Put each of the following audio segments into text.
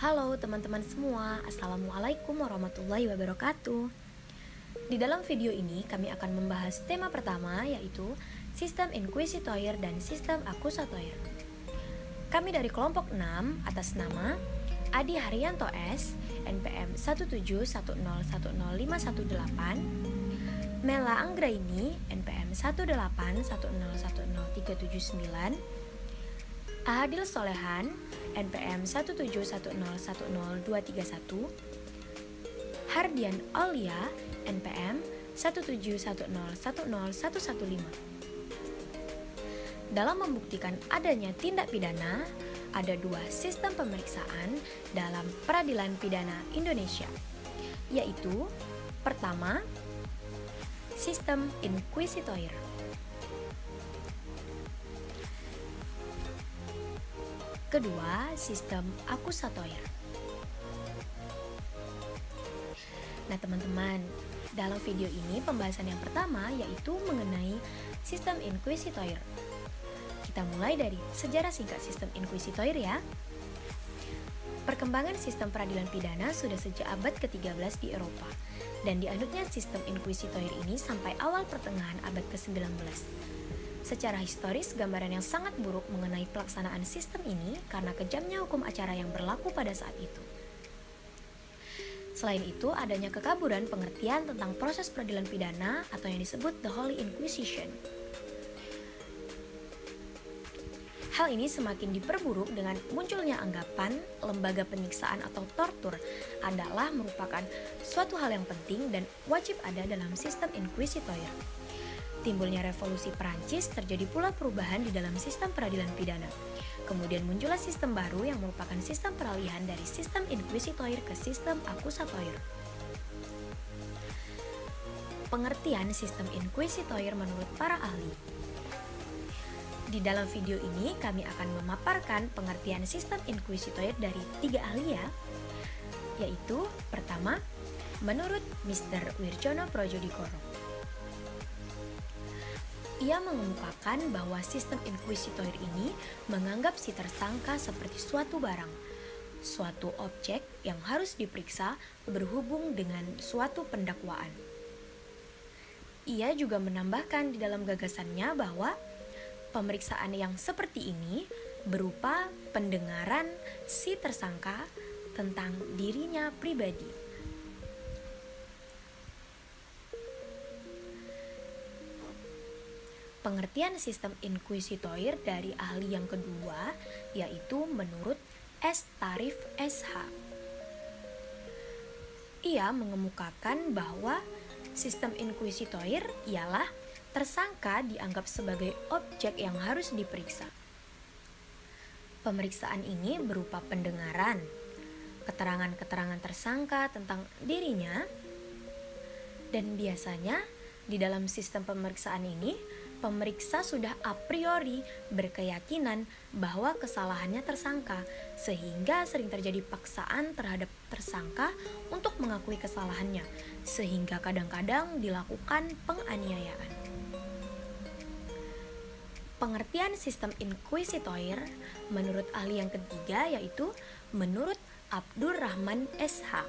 Halo teman-teman semua, Assalamualaikum warahmatullahi wabarakatuh. Di dalam video ini kami akan membahas tema pertama, yaitu sistem inquisitoire dan sistem accusatoire. Kami dari kelompok 6 atas nama Adi Haryanto S, NPM 171010518, Mela Anggraini, NPM 18101010379, Ahadil Solehan, NPM 171010231, Hardian Aulia, NPM 171010115. Dalam membuktikan adanya tindak pidana, ada dua sistem pemeriksaan dalam peradilan pidana Indonesia, yaitu pertama, sistem inquisitoire. Kedua, sistem accusatoire. Nah teman-teman, dalam video ini pembahasan yang pertama yaitu mengenai sistem inquisitoire. Kita mulai dari sejarah singkat sistem inquisitoire ya. Perkembangan sistem peradilan pidana sudah sejak abad ke-13 di Eropa, dan dianutnya sistem inquisitoire ini sampai awal pertengahan abad ke-19. Secara historis, gambaran yang sangat buruk mengenai pelaksanaan sistem ini karena kejamnya hukum acara yang berlaku pada saat itu. Selain itu, adanya kekaburan pengertian tentang proses peradilan pidana atau yang disebut The Holy Inquisition. Hal ini semakin diperburuk dengan munculnya anggapan lembaga penyiksaan atau tortur adalah merupakan suatu hal yang penting dan wajib ada dalam sistem inquisitoire. Timbulnya revolusi Perancis, terjadi pula perubahan di dalam sistem peradilan pidana. Kemudian muncullah sistem baru yang merupakan sistem peralihan dari sistem inquisitoire ke sistem accusatoire. Pengertian sistem inquisitoire menurut para ahli. Di dalam video ini kami akan memaparkan pengertian sistem inquisitoire dari 3 ahli ya, yaitu pertama, menurut Mr. Wirjono Projodikoro. Ia mengemukakan bahwa sistem inquisitoire ini menganggap si tersangka seperti suatu barang, suatu objek yang harus diperiksa berhubung dengan suatu pendakwaan. Ia juga menambahkan di dalam gagasannya bahwa pemeriksaan yang seperti ini berupa pendengaran si tersangka tentang dirinya pribadi. Pengertian sistem inquisitoire dari ahli yang kedua yaitu menurut S. Tarif SH. Ia mengemukakan bahwa sistem inquisitoire ialah tersangka dianggap sebagai objek yang harus diperiksa. Pemeriksaan ini berupa pendengaran, keterangan-keterangan tersangka tentang dirinya, dan biasanya di dalam sistem pemeriksaan ini pemeriksa sudah a priori berkeyakinan bahwa kesalahannya tersangka, sehingga sering terjadi paksaan terhadap tersangka untuk mengakui kesalahannya, sehingga kadang-kadang dilakukan penganiayaan. Pengertian sistem inquisitoire menurut ahli yang ketiga yaitu menurut Abdurrahman SH.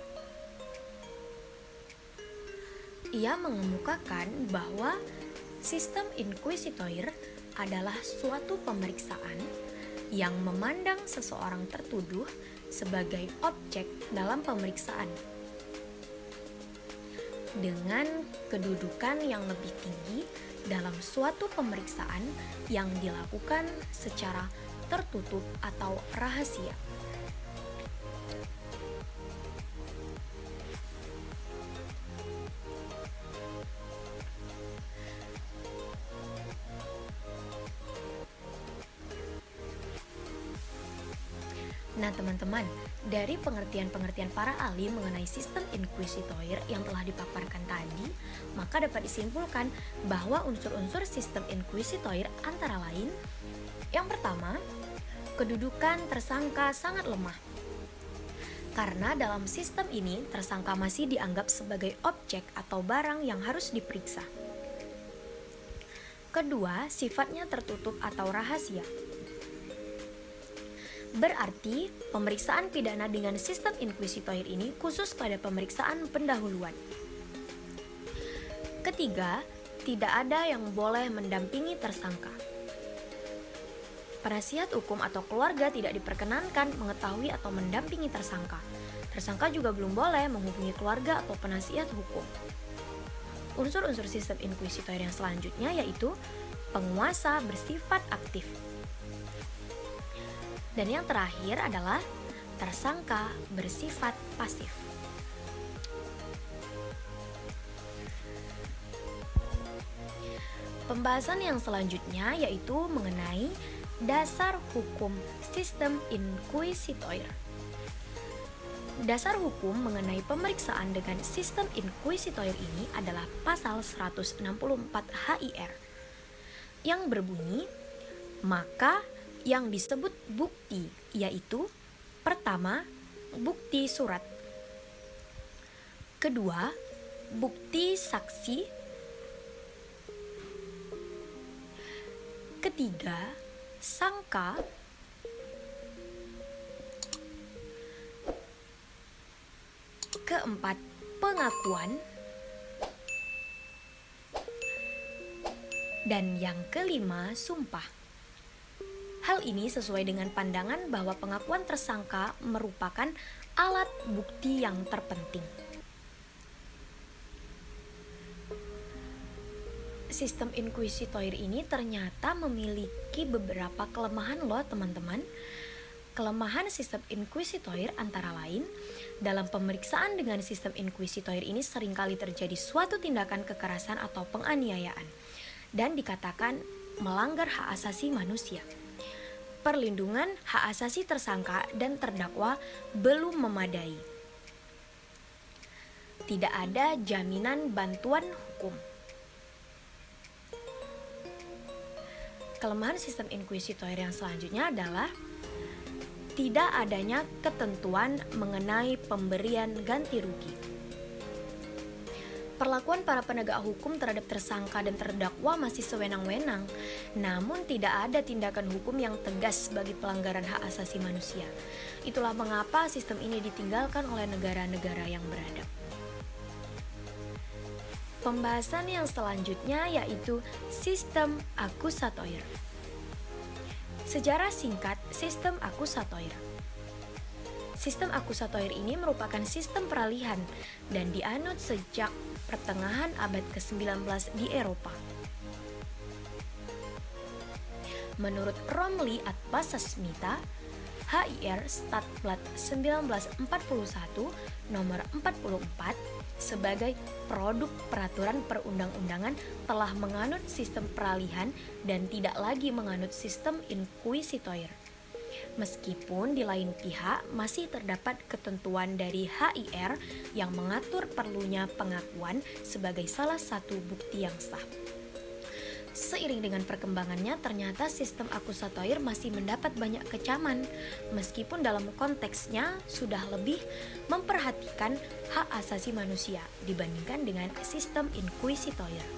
Ia mengemukakan bahwa sistem inquisitoire adalah suatu pemeriksaan yang memandang seseorang tertuduh sebagai objek dalam pemeriksaan dengan kedudukan yang lebih tinggi dalam suatu pemeriksaan yang dilakukan secara tertutup atau rahasia. Nah teman-teman, dari pengertian-pengertian para ahli mengenai sistem inquisitoire yang telah dipaparkan tadi, maka dapat disimpulkan bahwa unsur-unsur sistem inquisitoire antara lain, yang pertama, kedudukan tersangka sangat lemah. Karena dalam sistem ini, tersangka masih dianggap sebagai objek atau barang yang harus diperiksa. Kedua, sifatnya tertutup atau rahasia. Berarti pemeriksaan pidana dengan sistem inquisitoire ini khusus pada pemeriksaan pendahuluan. Ketiga, tidak ada yang boleh mendampingi tersangka. Penasihat hukum atau keluarga tidak diperkenankan mengetahui atau mendampingi tersangka. Tersangka juga belum boleh menghubungi keluarga atau penasihat hukum. Unsur-unsur sistem inquisitoire yang selanjutnya yaitu penguasa bersifat aktif. Dan yang terakhir adalah tersangka bersifat pasif. Pembahasan yang selanjutnya yaitu mengenai dasar hukum sistem inquisitoire. Dasar hukum mengenai pemeriksaan dengan sistem inquisitoire ini adalah pasal 164 HIR yang berbunyi, maka yang disebut bukti yaitu pertama, bukti surat, kedua, bukti saksi, ketiga, sangka, keempat, pengakuan, dan yang kelima, sumpah. Hal ini sesuai dengan pandangan bahwa pengakuan tersangka merupakan alat bukti yang terpenting. Sistem inquisitoire ini ternyata memiliki beberapa kelemahan loh teman-teman. Kelemahan sistem inquisitoire antara lain, dalam pemeriksaan dengan sistem inquisitoire ini seringkali terjadi suatu tindakan kekerasan atau penganiayaan dan dikatakan melanggar hak asasi manusia. Perlindungan hak asasi tersangka dan terdakwa belum memadai. Tidak ada jaminan bantuan hukum. Kelemahan sistem inquisitoire yang selanjutnya adalah tidak adanya ketentuan mengenai pemberian ganti rugi. Perlakuan para penegak hukum terhadap tersangka dan terdakwa masih sewenang-wenang, namun tidak ada tindakan hukum yang tegas bagi pelanggaran hak asasi manusia. Itulah mengapa sistem ini ditinggalkan oleh negara-negara yang beradab. Pembahasan yang selanjutnya yaitu sistem akusatoire. Sejarah singkat sistem akusatoire. Sistem akusatoire ini merupakan sistem peralihan dan dianut sejak pertengahan abad ke-19 di Eropa. Menurut Romilly at Passamita, HIR Stadblad 1941 nomor 44 sebagai produk peraturan perundang-undangan telah menganut sistem peralihan dan tidak lagi menganut sistem inquisitoire. Meskipun di lain pihak masih terdapat ketentuan dari HIR yang mengatur perlunya pengakuan sebagai salah satu bukti yang sah. Seiring dengan perkembangannya, ternyata sistem akusatoire masih mendapat banyak kecaman, meskipun dalam konteksnya sudah lebih memperhatikan hak asasi manusia dibandingkan dengan sistem inquisitoire.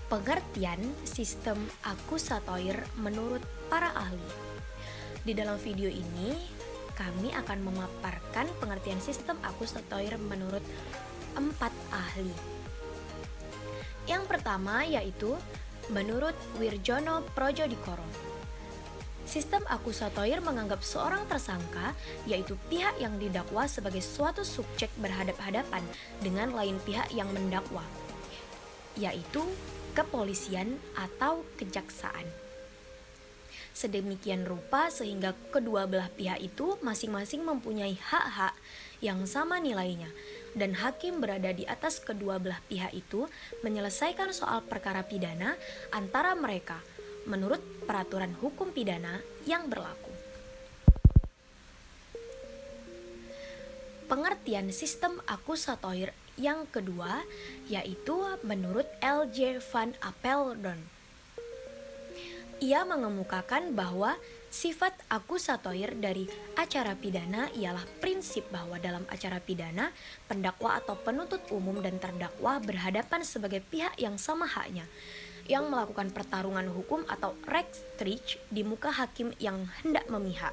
Pengertian sistem akusatoire menurut para ahli. Di dalam video ini, kami akan memaparkan pengertian sistem akusatoire menurut 4 ahli. Yang pertama yaitu menurut Wirjono Prodjodikoro. Sistem akusatoire menganggap seorang tersangka, yaitu pihak yang didakwa sebagai suatu subjek berhadap-hadapan dengan lain pihak yang mendakwa, yaitu kepolisian atau kejaksaan. Sedemikian rupa sehingga kedua belah pihak itu masing-masing mempunyai hak-hak yang sama nilainya, dan hakim berada di atas kedua belah pihak itu menyelesaikan soal perkara pidana antara mereka menurut peraturan hukum pidana yang berlaku. Pengertian sistem akusatoire yang kedua yaitu menurut L.J. van Apeldoorn. Ia mengemukakan bahwa sifat akusatoire dari acara pidana ialah prinsip bahwa dalam acara pidana, pendakwa atau penuntut umum dan terdakwa berhadapan sebagai pihak yang sama haknya. yang melakukan pertarungan hukum atau Rechtsstreit di muka hakim yang hendak memihak.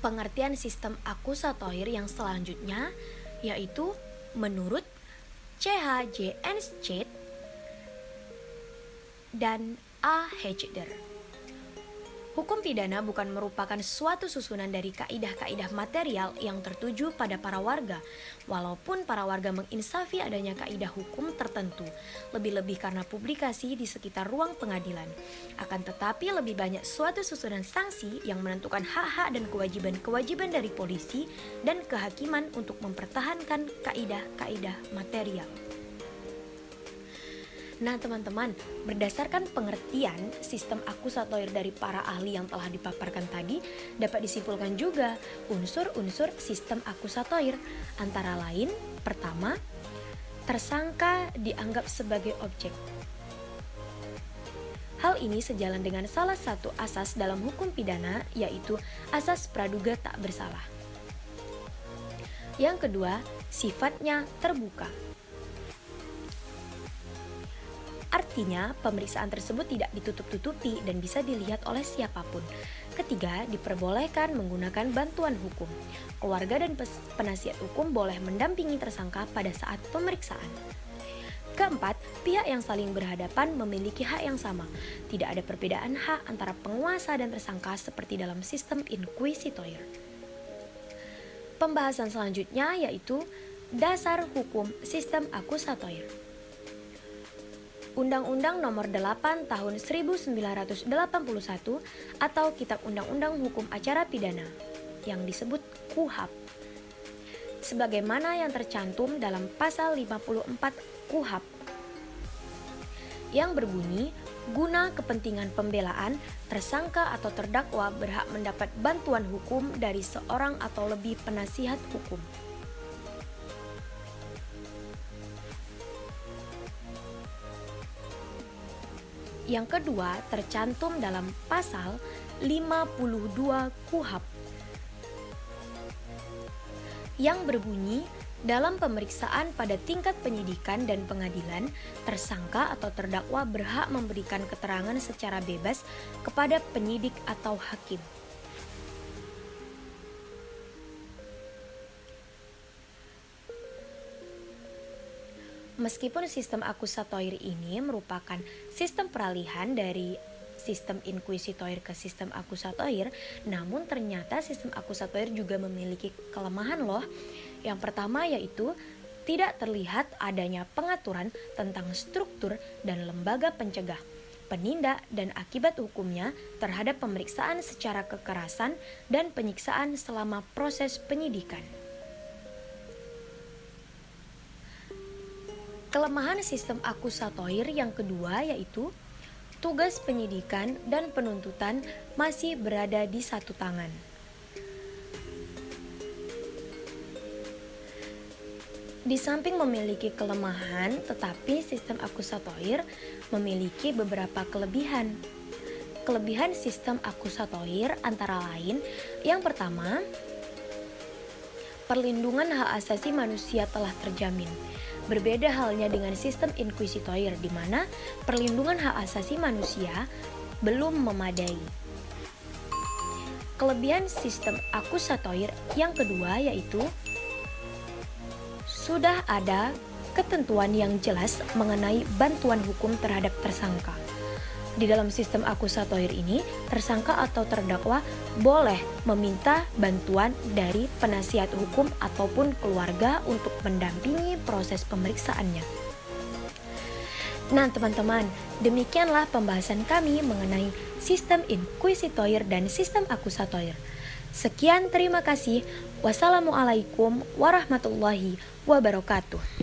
Pengertian sistem akusatoire yang selanjutnya yaitu menurut C.H.J. Ensched dan A. Hegder. Hukum pidana bukan merupakan suatu susunan dari kaidah-kaidah material yang tertuju pada para warga, walaupun para warga menginsafi adanya kaidah hukum tertentu, lebih-lebih karena publikasi di sekitar ruang pengadilan. Akan tetapi lebih banyak suatu susunan sanksi yang menentukan hak-hak dan kewajiban-kewajiban dari polisi dan kehakiman untuk mempertahankan kaidah-kaidah material. Nah teman-teman, berdasarkan pengertian sistem akusatoire dari para ahli yang telah dipaparkan tadi, dapat disimpulkan juga unsur-unsur sistem akusatoire, antara lain, pertama, tersangka dianggap sebagai objek. Hal ini sejalan dengan salah satu asas dalam hukum pidana, yaitu asas praduga tak bersalah. Yang kedua, sifatnya terbuka. Artinya, pemeriksaan tersebut tidak ditutup-tutupi dan bisa dilihat oleh siapapun. Ketiga, diperbolehkan menggunakan bantuan hukum. Keluarga dan penasihat hukum boleh mendampingi tersangka pada saat pemeriksaan. Keempat, pihak yang saling berhadapan memiliki hak yang sama. Tidak ada perbedaan hak antara penguasa dan tersangka seperti dalam sistem inquisitoire. Pembahasan selanjutnya yaitu dasar hukum sistem akusatoire. Undang-Undang Nomor 8 Tahun 1981 atau Kitab Undang-Undang Hukum Acara Pidana yang disebut KUHAP. Sebagaimana yang tercantum dalam pasal 54 KUHAP yang berbunyi, guna kepentingan pembelaan, tersangka atau terdakwa berhak mendapat bantuan hukum dari seorang atau lebih penasihat hukum. Yang kedua tercantum dalam pasal 52 KUHAP yang berbunyi, dalam pemeriksaan pada tingkat penyidikan dan pengadilan, tersangka atau terdakwa berhak memberikan keterangan secara bebas kepada penyidik atau hakim. Meskipun sistem akusatoire ini merupakan sistem peralihan dari sistem inquisitoire ke sistem akusatoire, namun ternyata sistem akusatoire juga memiliki kelemahan loh. Yang pertama yaitu tidak terlihat adanya pengaturan tentang struktur dan lembaga pencegah, penindak dan akibat hukumnya terhadap pemeriksaan secara kekerasan dan penyiksaan selama proses penyidikan. Kelemahan sistem akusatoire yang kedua yaitu tugas penyidikan dan penuntutan masih berada di satu tangan. Di samping memiliki kelemahan, tetapi sistem akusatoire memiliki beberapa kelebihan. Kelebihan sistem akusatoire antara lain, yang pertama, perlindungan hak asasi manusia telah terjamin. Berbeda halnya dengan sistem inquisitoire di mana perlindungan hak asasi manusia belum memadai. Kelebihan sistem akusatoire yang kedua yaitu sudah ada ketentuan yang jelas mengenai bantuan hukum terhadap tersangka. Di dalam sistem akusatoire ini, tersangka atau terdakwa boleh meminta bantuan dari penasihat hukum ataupun keluarga untuk mendampingi proses pemeriksaannya. Nah teman-teman, demikianlah pembahasan kami mengenai sistem inquisitoire dan sistem akusatoire. Sekian, terima kasih. Wassalamualaikum warahmatullahi wabarakatuh.